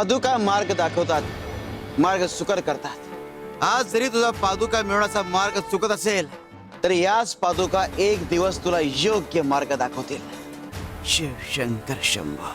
पादुका मार्ग दाखवतात, मार्ग सुकर करतात। आज जरी तुझा पादुका मिळवण्याचा मार्ग चुकत असेल तरी याच पादुका एक दिवस तुला योग्य मार्ग दाखवतील। शिव शंकर शंभो।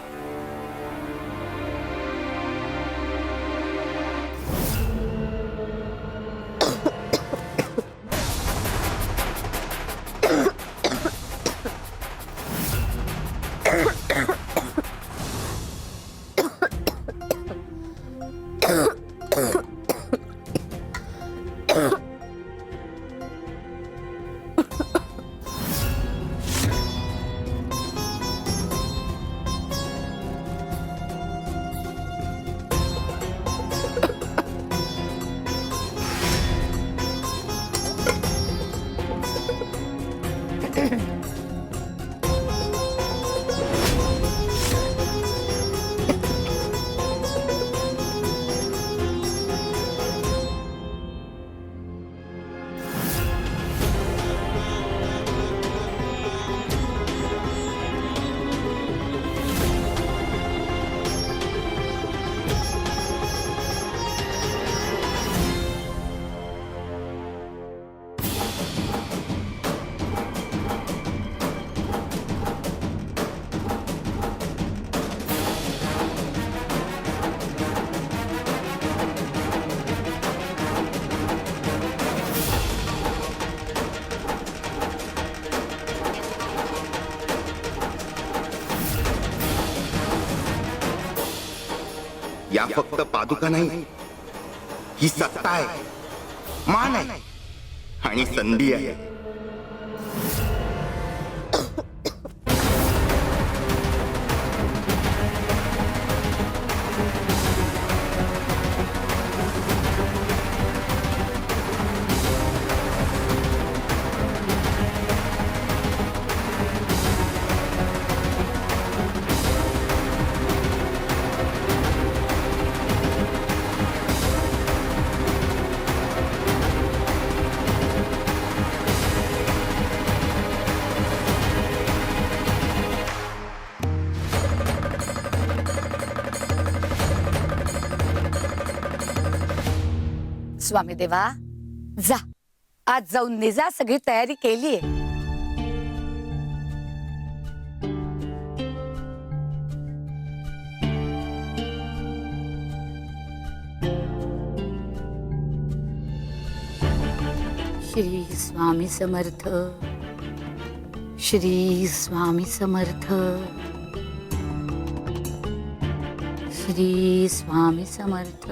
या फक्त पादुका नाही, ही सत्ता आहे, मान आहे आणि संधी आहे। स्वामी देवा, जा आज जाऊन निजा, सगळी तयारी केलीये। श्री स्वामी समर्थ, श्री स्वामी समर्थ, श्री स्वामी समर्थ,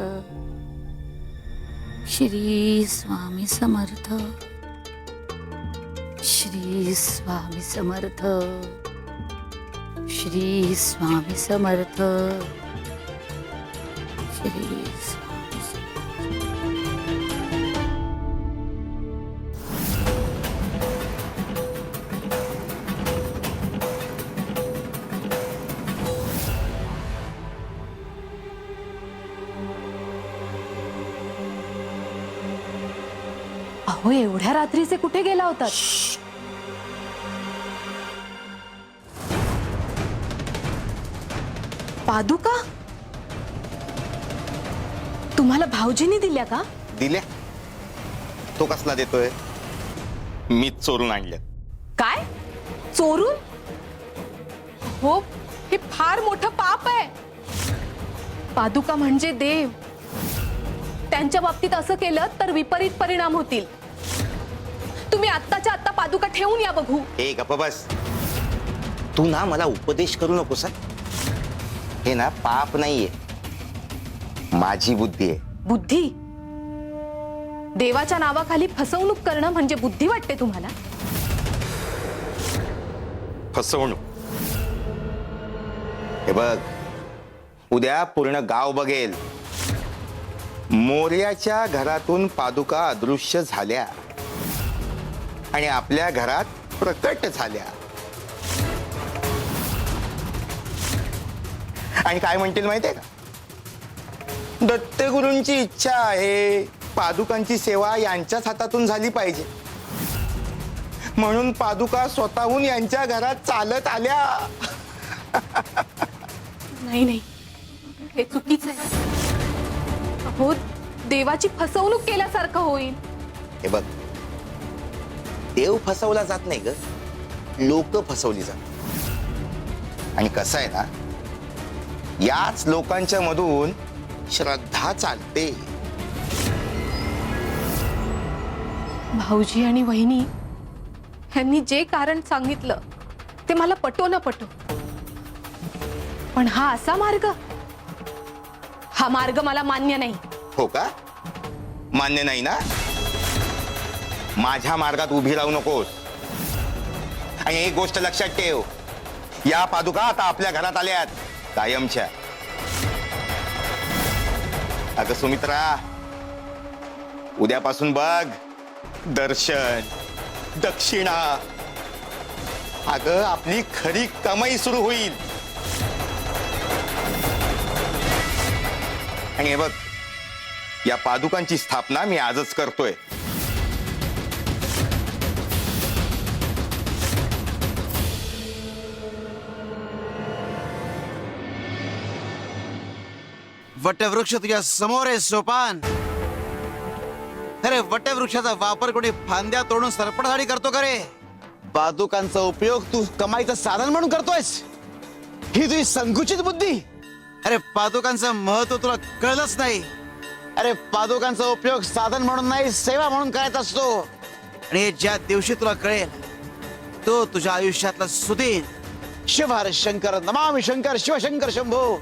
श्री स्वामी समर्थ, श्री स्वामी समर्थ, श्री स्वामी समर्थ, श्री स्वामी समर्थ। अहो, एवढ्या रात्रीचे कुठे गेला होता? पादुका तुम्हाला भाऊजींनी दिल्या का? दिल्या? तो कसला देतोय? मीच चोरून आणल्या। काय चोरून? हो, हे फार मोठं पाप आहे। पादुका म्हणजे देव, त्यांच्या बाबतीत असं केलं तर विपरीत परिणाम होतील। तुम्ही आत्ताच्या आत्ता पादुका ठेवून या बघू। ए गप्प बस, तू ना मला उपदेश करू नकोस। हे ना पाप नाहीये, माझी बुद्धी आहे। बुद्धी? देवाच्या नावाखाली फसवणूक करणं म्हणजे बुद्धी वाटते तुम्हाला? फसवणूक? हे बघ, उद्या पूर्ण गाव बघेल, मोर्याच्या घरातून पादुका अदृश्य झाल्या आणि आपल्या घरात प्रकट झाल्या। आणि काय म्हणतील माहितीये का? दत्तगुरूंची इच्छा आहे पादुकांची सेवा यांच्याच हातातून झाली पाहिजे, म्हणून पादुका स्वतःहून यांच्या घरात चालत आल्या। नाही नाही, हे चुकीचं आहे. अहो, देवाची फसवणूक केल्यासारखं होईल. हे बघ, देव फसवला जात नाही ग, लोक फसवली जात. आणि कसं आहे ना, याच लोकांच्या मधून श्रद्धा चालते. भाऊजी आणि वहिनी ह्यांनी जे कारण सांगितलं ते मला पटो न पटो, पण हा असा मार्ग, हा मार्ग मला मान्य नाही. हो का? मान्य नाही ना? माझ्या मार्गात उभी राहू नकोस. आणि एक गोष्ट लक्षात ठेव, या पादुका आता आपल्या घरात आल्यात, कायमच्या. अगं सुमित्रा, उद्यापासून बघ, दर्शन, दक्षिणा, अगं आपली खरी कमाई सुरू होईल. आणि हे बघ, या पादुकांची स्थापना मी आजच करतोय. वटवृक्ष तुझ्या समोर आहे सोपान. अरे वटवृक्षाचा वापर कोणी फांद्या तोडून सरपणासाठी करतो का रे? पादुकांचा उपयोग तू कमाईचं साधन म्हणून करतोयस? ही तुझी संकुचित बुद्धी. अरे पादुकांचं महत्व तुला कळलंच नाही. अरे पादुकांचा उपयोग साधन म्हणून नाही, सेवा म्हणून करायचा असतो. आणि हे ज्या दिवशी तुला कळेल, तो तुझ्या आयुष्यातला सुदीन. शिव हर शंकर, नमामि शंकर, शिवशंकर शंभो.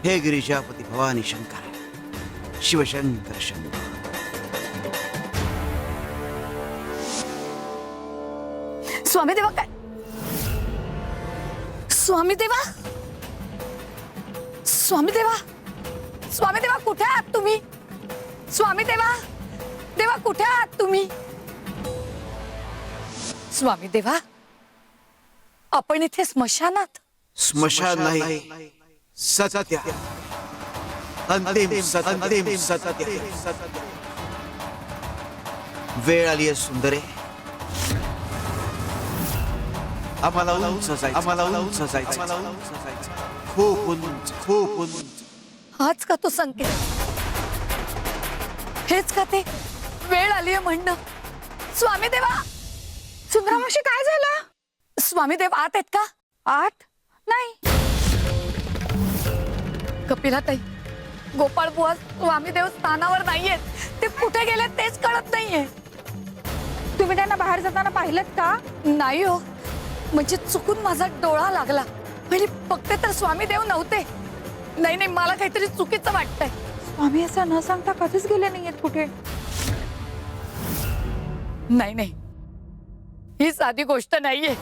हे गिरिजापती भवानी शंकर, शिवशंकर शंभो. स्वामी देवा काय? स्वामी देवा, स्वामी देवा, स्वामी देवा कुठे आहात तुम्ही? स्वामी देवा, देवा कुठे आहात तुम्ही? स्वामी देवा, आपण इथे स्मशानात? स्मशान नाही, सत्य, अंतिम सत्य, अंतिम सत्य. वेळ आली आहे सुंदरे. आम्हाला उंच जायचं, आम्हाला उंच जायचं, खूप उंच, खूप उंच. हाच का तो संकेत? हेच का ते वेळ आली आहे म्हणणं? स्वामी देवा, सुंदरामावशी काय झालं? स्वामी देव आत आहेत का? आत नाही. कपिलाताई, गोपाळ बुवा स्वामी देव स्थानावर नाहीयेत. ते कुठे गेले तेच कळत नाहीये. तुम्ही त्यांना बाहेर जाताना पाहिलं का? नाही हो, म्हणजे चुकून माझा डोळा लागला. पहिली बघते तर स्वामी देव नव्हते. नाही नाही, मला काहीतरी चुकीचं वाटतंय. स्वामी असं न सांगता कधीच गेले नाहीयेत कुठे. नाही नाही, ही साधी गोष्ट नाहीये.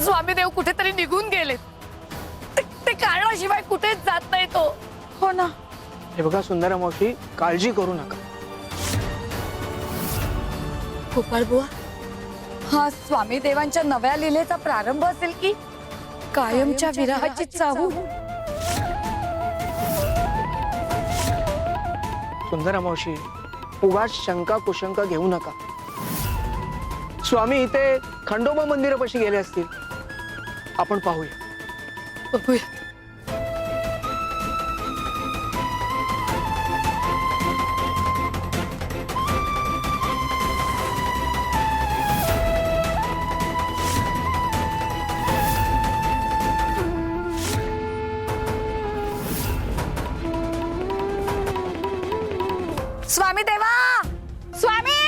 स्वामी देव कुठेतरी निघून गेलेत. ते कारणाशिवाय कुठेच जात नाही तो. हो ना. हे बघा सुंदरा मावशी, काळजी करू नका. गोपाळ बुवा, हा स्वामी देवांच्या नव्या लीलेचा प्रारंभ असेल की कायमच्या विरहाची चाहूल? सुंदरा मावशी, उगाच शंका कुशंका घेऊ नका. स्वामी इथे खंडोबा मंदिरापाशी गेले असतील. आपण पाहूया. बघूया. स्वामी देवा, स्वामी,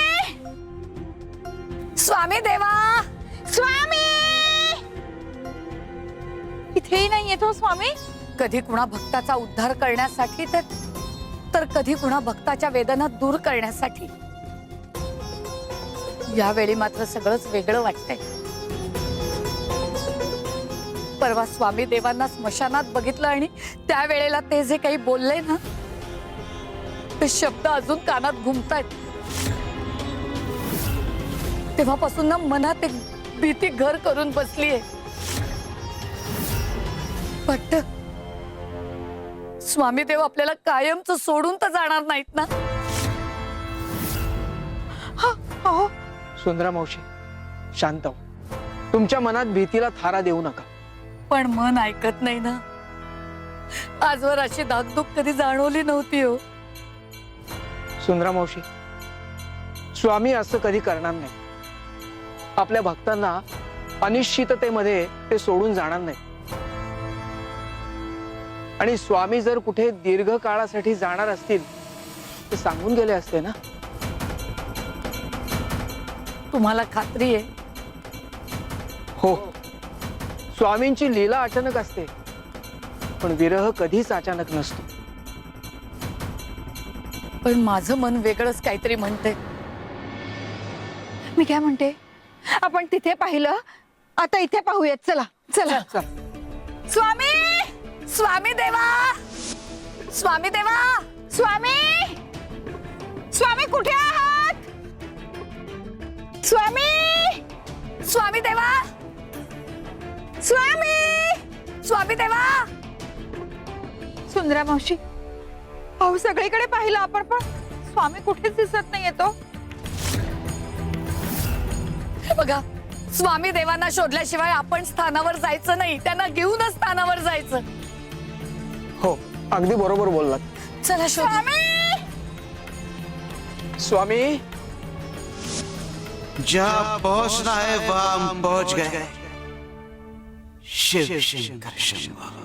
स्वामी देवा, स्वामी. इथेही नाहीये तो स्वामी. कधी कुणा भक्ताचा उद्धार करण्यासाठी तर कधी कुणा भक्ताच्या वेदना दूर करण्यासाठी. यावेळी मात्र सगळंच वेगळं वाटतंय. परवा स्वामी देवांना स्मशानात बघितलं आणि त्यावेळेला ते जे काही बोलले ना, ते शब्द अजून कानात घुमतायत. तेव्हापासून ना मनात एक भीती घर करून बसलीये. वाटतं स्वामी देव आपल्याला कायमचं सोडून तर जाणार नाहीत ना. हो सुंदरा मावशी, शांत हो. तुमच्या मनात भीतीला थारा देऊ नका. पण मन ऐकत नाही ना. आजवर अशी धाकधूक कधी जाणवली नव्हती हो. सुंदरा मावशी, स्वामी असं कधी करणार नाही. आपल्या भक्तांना अनिश्चिततेमध्ये ते सोडून जाणार नाही. आणि स्वामी जर कुठे दीर्घ काळासाठी जाणार असतील ते सांगून गेले असते ना. तुम्हाला खात्री आहे? हो, स्वामींची लीला अचानक असते, पण विरह कधीच अचानक नसतो. पण माझं मन वेगळंच काहीतरी म्हणते. मी काय म्हणते, आपण तिथे पाहिलं, आता इथे पाहूयात. चला चला. स्वामी, स्वामी देवा, स्वामी देवा, स्वामी, स्वामी कुठे आहात? स्वामी, स्वामी देवा, स्वामी, स्वामी देवा. सुंदरा मावशी, अहो सगळीकडे पाहिलं आपण, पण स्वामी कुठेच दिसत नाही येतो. बघा, स्वामी देवांना शोधल्याशिवाय आपण स्थानावर जायचं नाही. त्यांना घेऊनच स्थानावर जायचं. हो, अगदी बरोबर बोललात. चला स्वामी. स्वामी, जहाँ पहुंचना है वहां हम पहुंच गए. शिव शंकर शंभो.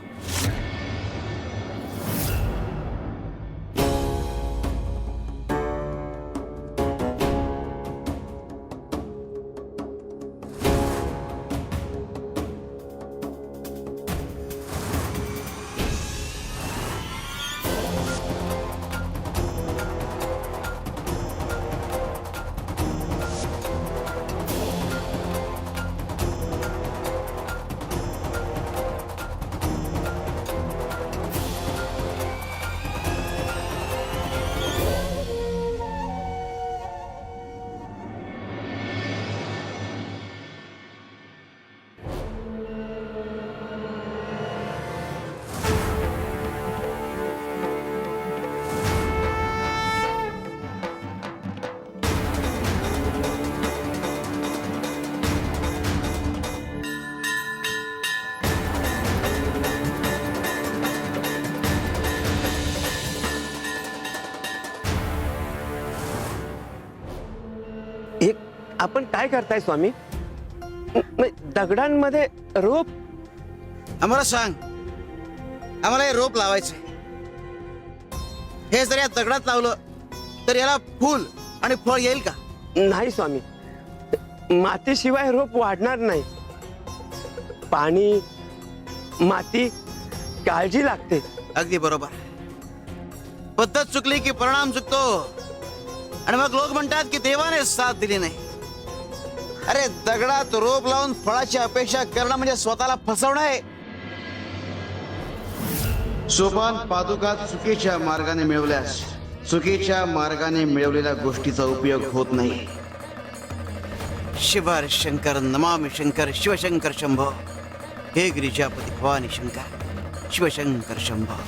एक आपण काय करताय स्वामी? दगडांमध्ये रोप? आम्हाला सांग, आम्हाला हे रोप लावायचंय. हे जर या दगडात लावलं तर याला फूल आणि फळ येईल का? नाही स्वामी, मातीशिवाय रोप वाढणार नाही. पाणी, माती, काळजी लागते. अगदी बरोबर. पद्धत चुकली की परिणाम चुकतो. आणि मग लोक म्हणतात की देवाने साथ दिली नाही. अरे, दगडात रोप लावून फळाची अपेक्षा करणं म्हणजे स्वतःला फसवणं आहे. सोपान पादुका चुकीच्या मार्गाने मिळवल्यास चुकीच्या मार्गाने मिळवलेल्या गोष्टीचा उपयोग होत नाही. शिवर शंकर, नमामि शंकर, शिवशंकर शंभो. हे गिरिजापती भवानी शंकर, शिवशंकर शंभो.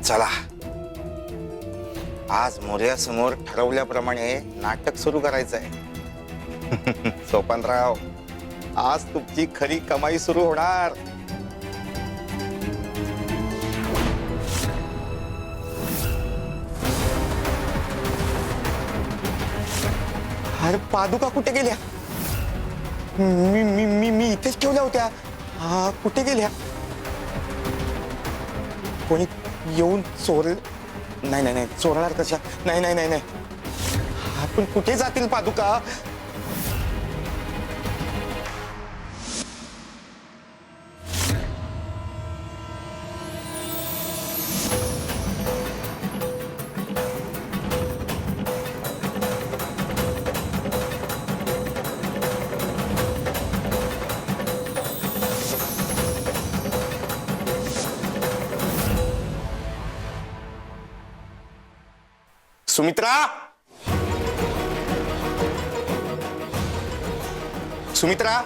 चला, आज मोर्यासमोर ठरवल्याप्रमाणे नाटक सुरू करायचं आहे. सोपानराव, आज तुमची खरी कमाई सुरू होणार. अरे, पादुका कुठे गेल्या? मी मी मी मी इथेच ठेवल्या होत्या. हा, कुठे गेल्या? कोणी येऊन चोर? नाही नाही नाही, चोरणार कशा? नाही नाही नाही नाही. आपण कुठे जातील पादुका? सुमित्रा, सुमित्रा,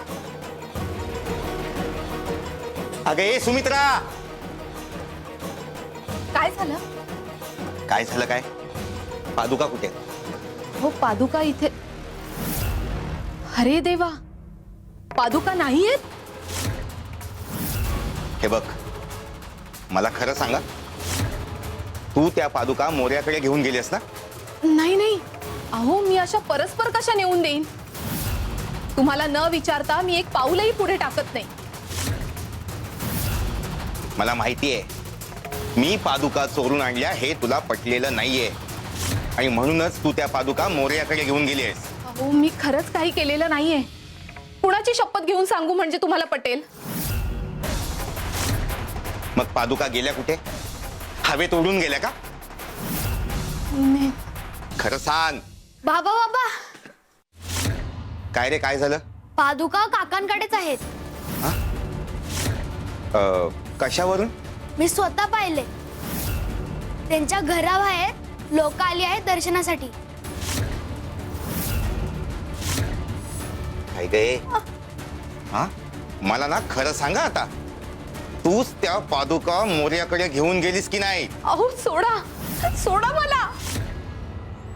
अगं ए सुमित्रा, काय झालं? काय झालं काय? पादुका कुठे आहेत? हो पादुका इथे. अरे देवा, पादुका नाहीयेत. हे बघ, मला खरं सांगा, तू त्या पादुका मोर्याकडे घेऊन गेलीस ना? नाही नाही, अहो मी अशा परस्पर कशा नेऊन देईन? तुम्हाला न विचारता मी एक पाऊलही पुढे टाकत नाही. मला माहितीये, मी पादुका चोरून आणल्या हे तुला पटलेलं नाहीये आणि म्हणूनच तू त्या पादुका मोर्याकडे घेऊन गेलीस. अहो मी खरंच काही केलेलं नाहीये. कुणाची शपथ घेऊन सांगू म्हणजे तुम्हाला पटेल? मग पादुका गेल्या कुठे? हवेत उडून गेल्या का? नाही. खरं सांग. बाबा बाबा, काय रे, काय झालं? पादुका काकांकडेच आहेत. कशावरून? मी स्वतः पाहिले. त्यांच्या घराबाहेर लोक आली आहेत दर्शनासाठी. काय गे? हा, मला ना खरं सांगा आता, तूच त्या पादुका मोर्याकडे घेऊन गेलीस की नाही? अहो सोडा, सोडा मला.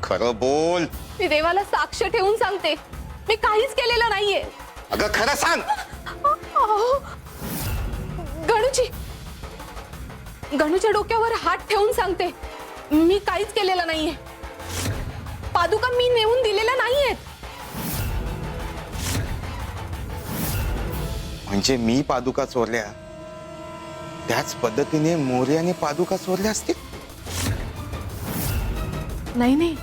खरं बोल. मी देवाला साक्ष ठेवून सांगते, मी काहीच केलेलं नाहीये. अगं खरं सांग. अहो, गणूच्या डोक्यावर हात ठेवून सांगते, मी काहीच केलेलं नाहीये. पादुका मी नेऊन दिलेल्या नाहीयेत. म्हणजे मी पादुका चोरल्या, त्याच पद्धतीने मोर्याने पादुका चोरल्या असतील? नाही नाही,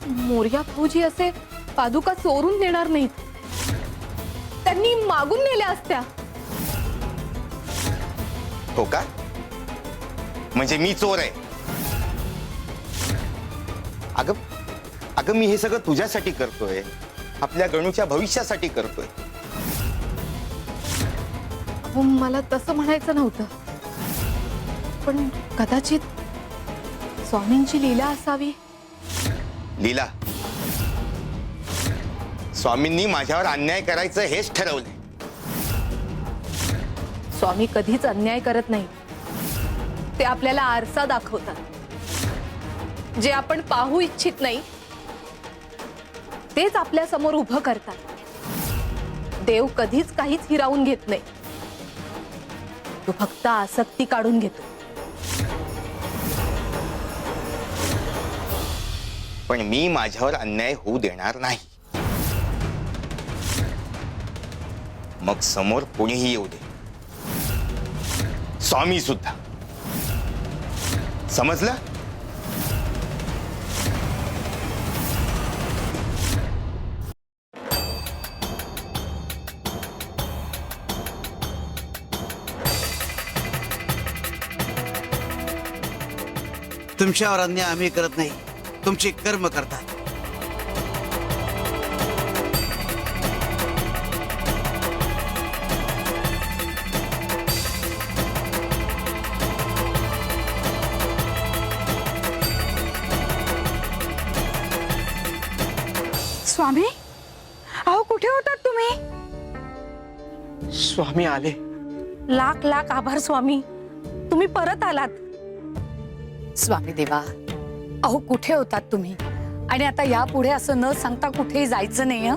मोर्या फौजी असे पादुका चोरून देणार नाहीत. त्यांनी मागून नेल्या असत्या. हो का? म्हणजे मी चोर आहे? अगं अगं मी हे सगळं तुझ्यासाठी करतोय, आपल्या गणूच्या भविष्यासाठी करतोय. अहो, मला तसं म्हणायचं नव्हतं, पण कदाचित स्वामींची लीला असावी. लीला? स्वामींनी माझ्यावर अन्याय करायचं हेच ठरवलंय. स्वामी कधीच अन्याय करत नाही. ते आपल्याला आरसा दाखवतात. जे आपण पाहू इच्छित नाही तेच आपल्या समोर उभं करतात. देव कधीच काहीच हिरावून घेत नाही. तो फक्त आसक्ती काढून घेतो. पण मी माझ्यावर अन्याय होऊ देणार नाही. मग समोर कोणीही येऊ दे, स्वामी सुद्धा. समजलं? तुमच्यावर अन्याय आम्ही करत नाही, तुमचे कर्म करतात. स्वामी, अहो कुठे होतात तुम्ही? स्वामी आले. लाख लाख आभार स्वामी, तुम्ही परत आलात. स्वामी देवा, अहो कुठे होतात तुम्ही? आणि आता यापुढे असं न सांगता कुठेही जायचं नाही.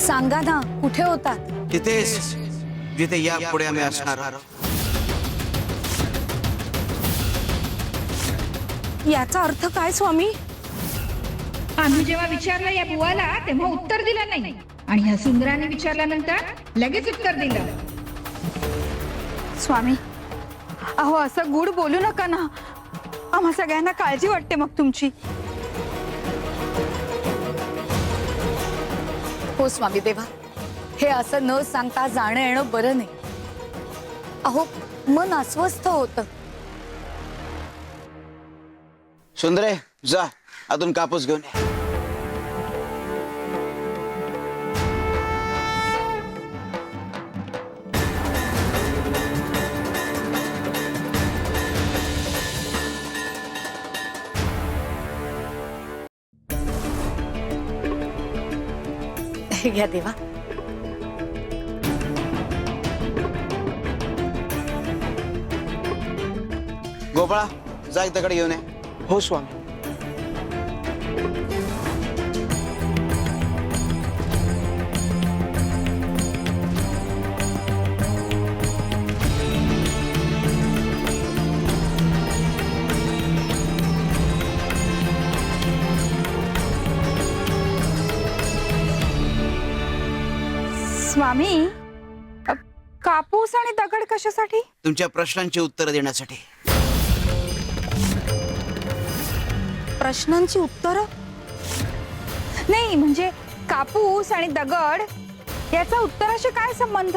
सांगा ना, कुठे होतात? तिथेच जिथे या पुढे आम्ही असणार. याचा अर्थ काय स्वामी? आम्ही जेव्हा विचारलं या बुवाला तेव्हा उत्तर दिलं नाही, आणि ह्या सुंदराने विचारल्यानंतर लगेच उत्तर दिलं. स्वामी, अहो असं गुड बोलू नका ना. आम्हा सगळ्यांना काळजी वाटते मग तुमची. हो स्वामी देवा, हे असं न सांगता जाणं येणं बरं नाही. अहो मन अस्वस्थ होतं. सुंदरे, जा अजून कापूस घेऊन ये. हे घ्या देवा. गोपाळा जा एक दगड घेऊन ये. हो स्वामी. स्वामी कापूस आणि दगड कशासाठी? तुमच्या प्रश्नांची उत्तरं देण्यासाठी. प्रश्नांची उत्तरं? नाही म्हणजे कापूस आणि दगड याचा उत्तराशी काय संबंध?